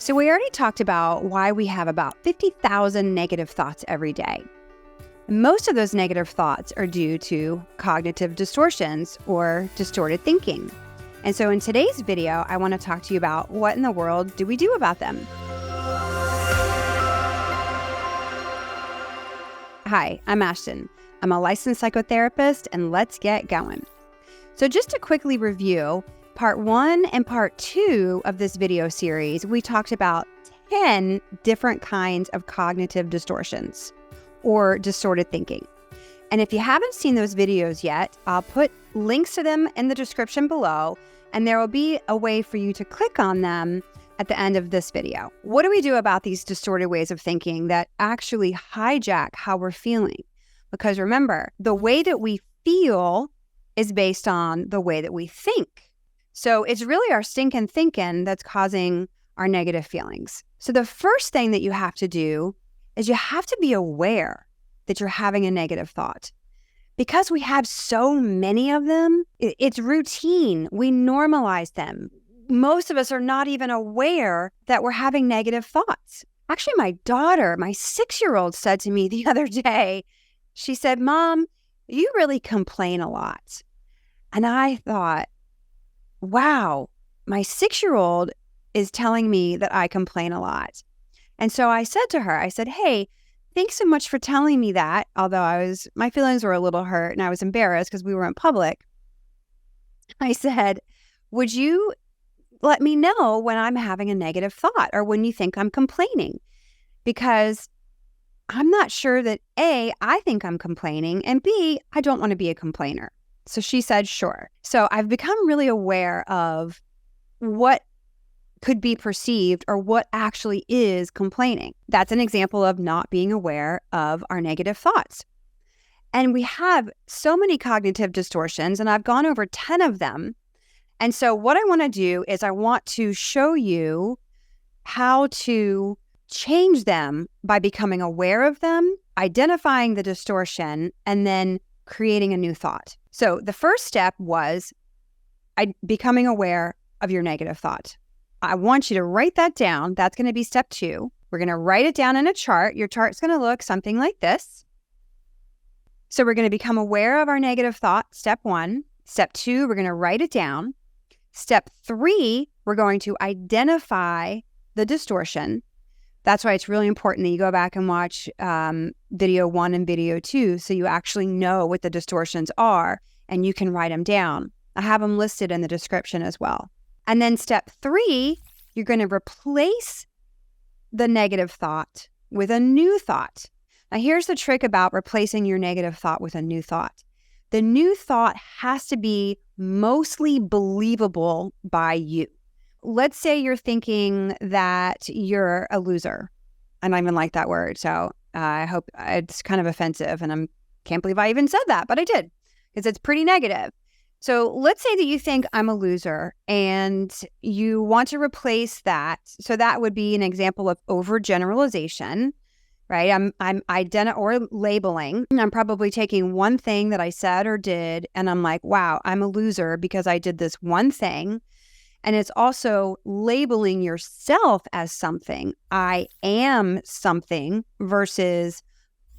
So we already talked about why we have about 50,000 negative thoughts every day. Most of those negative thoughts are due to cognitive distortions or distorted thinking. And so in today's video, I want to talk to you about what in the world do we do about them? Hi, I'm Ashton. I'm a licensed psychotherapist, and let's get going. So just to quickly review, part 1 and part 2 of this video series, we talked about 10 different kinds of cognitive distortions or distorted thinking. And if you haven't seen those videos yet, I'll put links to them in the description below, and there will be a way for you to click on them at the end of this video. What do we do about these distorted ways of thinking that actually hijack how we're feeling? Because remember, the way that we feel is based on the way that we think. So it's really our stinkin thinkin that's causing our negative feelings. So the first thing that you have to do is you have to be aware that you're having a negative thought. Because we have so many of them, it's routine. We normalize them. Most of us are not even aware that we're having negative thoughts. Actually, my daughter, my 6-year-old, said to me the other day, she said, "Mom, you really complain a lot." And I thought, wow, my 6-year-old is telling me that I complain a lot. And so I said to her, I said, "Hey, thanks so much for telling me that." Although my feelings were a little hurt and I was embarrassed because we were in public. I said, "Would you let me know when I'm having a negative thought or when you think I'm complaining? Because I'm not sure that A, I think I'm complaining, and B, I don't want to be a complainer." So she said, sure. So I've become really aware of what could be perceived or what actually is complaining. That's an example of not being aware of our negative thoughts. And we have so many cognitive distortions, and I've gone over 10 of them. And so what I want to do is I want to show you how to change them by becoming aware of them, identifying the distortion, and then creating a new thought. So the first step was becoming aware of your negative thought. I want you to write that down. That's going to be step 2. We're going to write it down in a chart. Your chart's going to look something like this. So we're going to become aware of our negative thought, step 1. Step 2, we're going to write it down. Step 3, we're going to identify the distortion. That's why it's really important that you go back and watch video 1 and video 2 so you actually know what the distortions are and you can write them down. I have them listed in the description as well. And then step 3, you're going to replace the negative thought with a new thought. Now here's the trick about replacing your negative thought with a new thought. The new thought has to be mostly believable by you. Let's say you're thinking that you're a loser. I don't even like that word, so I hope it's kind of offensive, and I can't believe I even said that, but I did, because it's pretty negative. So let's say that you think I'm a loser, and you want to replace that. So that would be an example of overgeneralization, right? I'm or labeling. I'm probably taking one thing that I said or did, and I'm like, wow, I'm a loser because I did this one thing. And it's also labeling yourself as something. I am something versus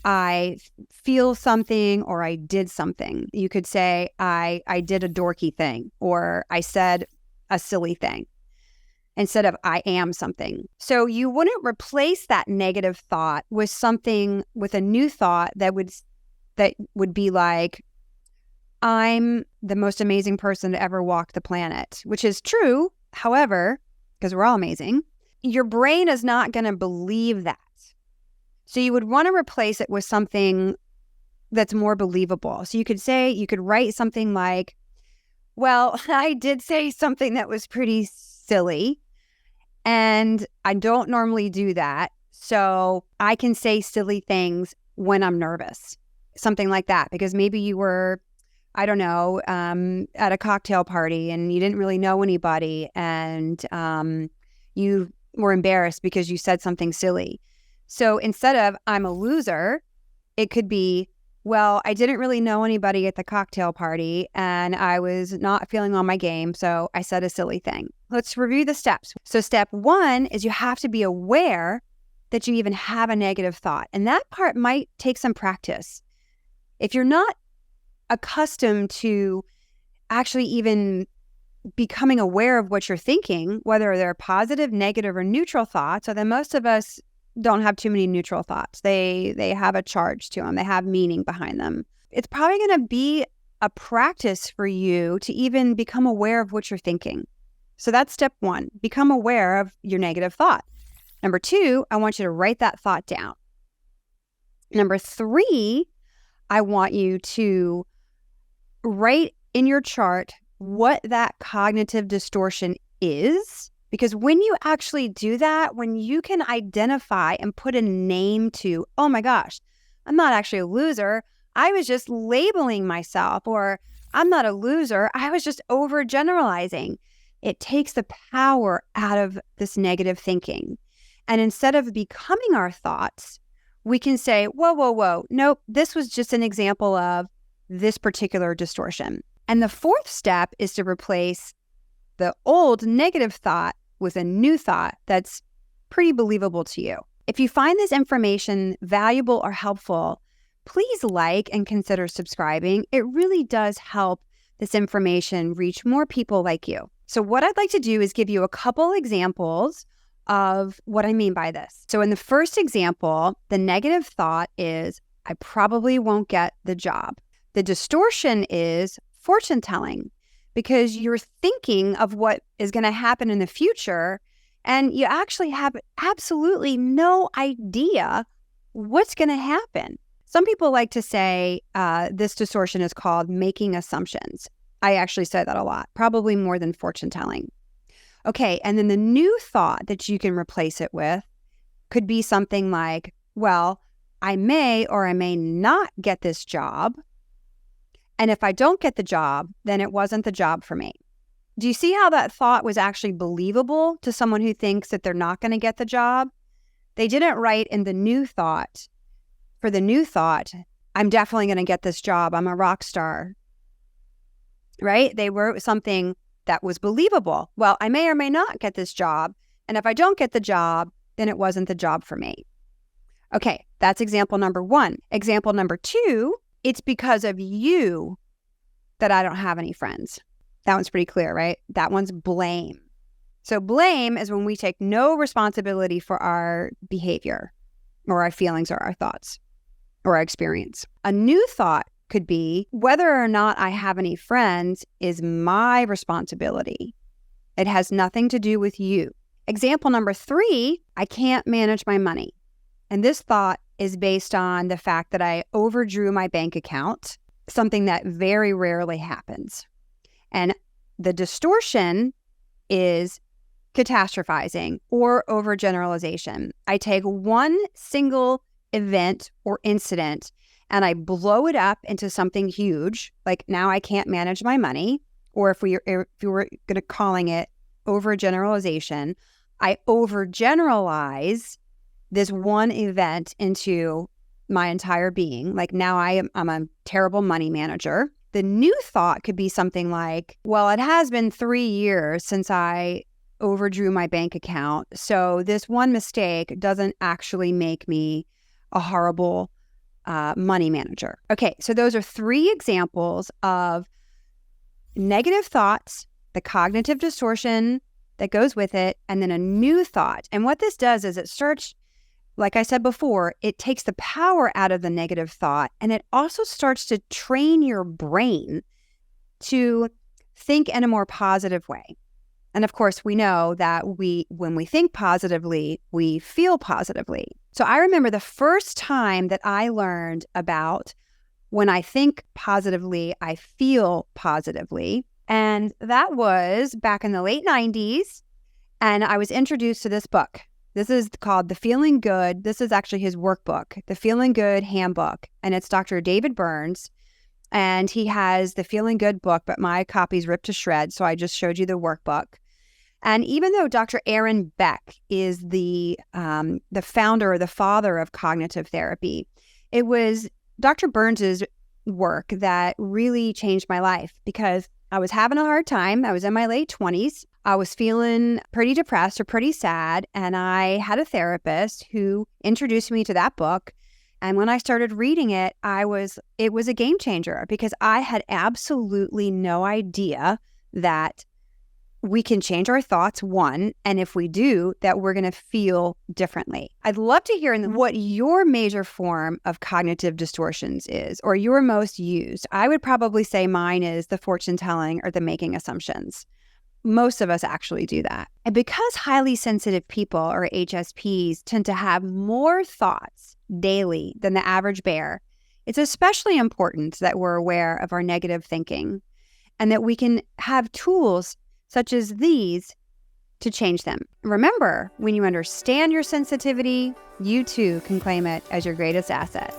I feel something or I did something. You could say I did a dorky thing or I said a silly thing instead of I am something. So you wouldn't replace that negative thought with something, with a new thought that would be like, I'm the most amazing person to ever walk the planet, which is true. However, because we're all amazing, your brain is not going to believe that. So you would want to replace it with something that's more believable. So you could write something like, well, I did say something that was pretty silly, and I don't normally do that. So I can say silly things when I'm nervous, something like that, because maybe you were, I don't know, at a cocktail party and you didn't really know anybody, and you were embarrassed because you said something silly. So instead of I'm a loser, it could be, well, I didn't really know anybody at the cocktail party and I was not feeling on my game, so I said a silly thing. let's review the steps. So step 1 is you have to be aware that you even have a negative thought. And that part might take some practice. If you're not accustomed to actually even becoming aware of what you're thinking, whether they're positive, negative, or neutral thoughts, so then most of us don't have too many neutral thoughts. They have a charge to them. They have meaning behind them. It's probably going to be a practice for you to even become aware of what you're thinking. So that's step 1, become aware of your negative thought. Number 2, I want you to write that thought down. Number 3, I want you to write in your chart what that cognitive distortion is. Because when you actually do that, when you can identify and put a name to, oh my gosh, I'm not actually a loser. I was just labeling myself, or I'm not a loser. I was just overgeneralizing. It takes the power out of this negative thinking. And instead of becoming our thoughts, we can say, whoa, nope, this was just an example of this particular distortion. And the 4th step is to replace the old negative thought with a new thought that's pretty believable to you. If you find this information valuable or helpful, please like and consider subscribing. It really does help this information reach more people like you. So what I'd like to do is give you a couple examples of what I mean by this. So in the first example, the negative thought is, I probably won't get the job. The distortion is fortune telling, because you're thinking of what is going to happen in the future, and you actually have absolutely no idea what's going to happen. Some people like to say this distortion is called making assumptions. I actually say that a lot, probably more than fortune telling. Okay, and then the new thought that you can replace it with could be something like, well, I may or I may not get this job. And if I don't get the job, then it wasn't the job for me. Do you see how that thought was actually believable to someone who thinks that they're not going to get the job? They didn't write in the new thought, for the new thought, I'm definitely going to get this job. I'm a rock star, right? They wrote something that was believable. Well, I may or may not get this job. And if I don't get the job, then it wasn't the job for me. Okay, that's example number 1. Example number 2, it's because of you that I don't have any friends. That one's pretty clear, right? That one's blame. So blame is when we take no responsibility for our behavior or our feelings or our thoughts or our experience. A new thought could be, whether or not I have any friends is my responsibility. It has nothing to do with you. Example number 3, I can't manage my money. And this thought is based on the fact that I overdrew my bank account, something that very rarely happens. And the distortion is catastrophizing or overgeneralization. I take one single event or incident and I blow it up into something huge, like now I can't manage my money, or if we were going to calling it overgeneralization, I overgeneralize this one event into my entire being. Like now I'm a terrible money manager. The new thought could be something like, well, it has been 3 years since I overdrew my bank account, so this one mistake doesn't actually make me a horrible money manager. Okay, so those are 3 examples of negative thoughts, the cognitive distortion that goes with it, and then a new thought. And what this does is it starts, like I said before, it takes the power out of the negative thought, and it also starts to train your brain to think in a more positive way. And of course, we know that when we think positively, we feel positively. So I remember the first time that I learned about when I think positively, I feel positively. And that was back in the late 90s. And I was introduced to this book. This is called The Feeling Good. This is actually his workbook, The Feeling Good Handbook. And it's Dr. David Burns. And he has the Feeling Good book, but my copy's ripped to shreds. So I just showed you the workbook. And even though Dr. Aaron Beck is the founder or the father of cognitive therapy, it was Dr. Burns's work that really changed my life, because I was having a hard time. I was in my late 20s. I was feeling pretty depressed or pretty sad, and I had a therapist who introduced me to that book. And when I started reading it, it was a game changer because I had absolutely no idea that we can change our thoughts, one, and if we do, that we're going to feel differently. I'd love to hear what your major form of cognitive distortions is, or your most used. I would probably say mine is the fortune telling or the making assumptions. Most of us actually do that. And because highly sensitive people, or HSPs, tend to have more thoughts daily than the average bear, it's especially important that we're aware of our negative thinking and that we can have tools such as these to change them. Remember, when you understand your sensitivity, you too can claim it as your greatest asset.